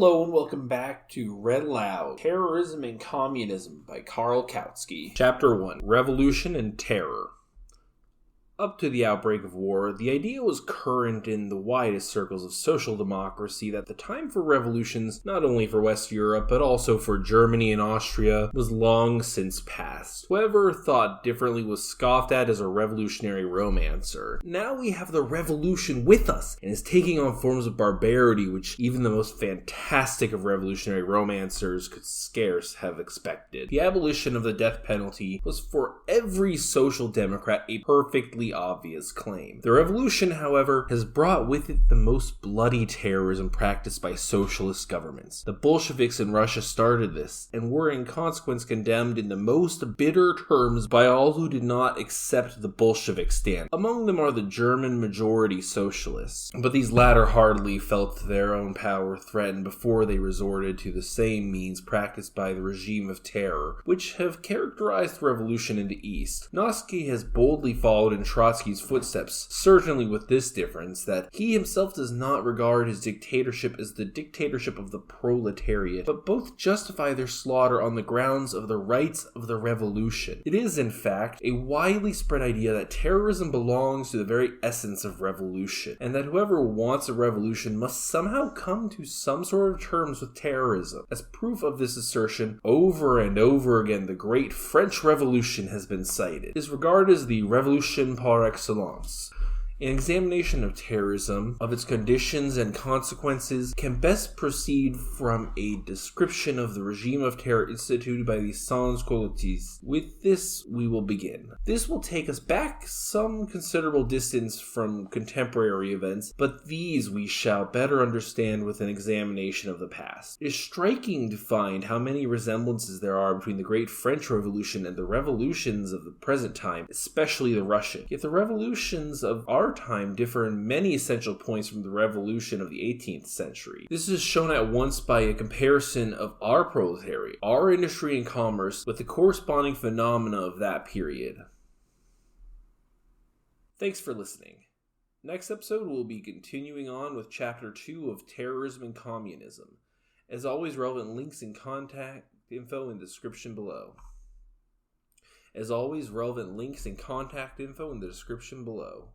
Hello and welcome back to Read Aloud, Terrorism and Communism by Karl Kautsky. Chapter 1, Revolution and Terror. Up to the outbreak of war, the idea was current in the widest circles of social democracy that the time for revolutions, not only for West Europe, but also for Germany and Austria, was long since past. Whoever thought differently was scoffed at as a revolutionary romancer. Now we have the revolution with us, and is taking on forms of barbarity which even the most fantastic of revolutionary romancers could scarce have expected. The abolition of the death penalty was for every social democrat a perfectly obvious claim. The revolution, however, has brought with it the most bloody terrorism practiced by socialist governments. The Bolsheviks in Russia started this, and were in consequence condemned in the most bitter terms by all who did not accept the Bolshevik stand. Among them are the German majority socialists, but these latter hardly felt their own power threatened before they resorted to the same means practiced by the regime of terror, which have characterized the revolution in the East. Kautsky has boldly followed in Trotsky's footsteps, certainly with this difference, that he himself does not regard his dictatorship as the dictatorship of the proletariat, but both justify their slaughter on the grounds of the rights of the revolution. It is, in fact, a widely spread idea that terrorism belongs to the very essence of revolution, and that whoever wants a revolution must somehow come to some sort of terms with terrorism. As proof of this assertion, over and over again the Great French Revolution has been cited. It is regarded as the revolution par excellence. An examination of terrorism, of its conditions and consequences, can best proceed from a description of the regime of terror instituted by the sans-culottes. With this, we will begin. This will take us back some considerable distance from contemporary events, but these we shall better understand with an examination of the past. It is striking to find how many resemblances there are between the Great French Revolution and the revolutions of the present time, especially the Russian. Yet the revolutions of our time differ in many essential points from the revolution of the 18th century. This is shown at once by a comparison of our proletariat, our industry and commerce, with the corresponding phenomena of that period. Thanks for listening. Next episode we'll be continuing on with Chapter 2 of Terrorism and Communism. As always, relevant links and contact info in the description below. As always, relevant links and contact info in the description below.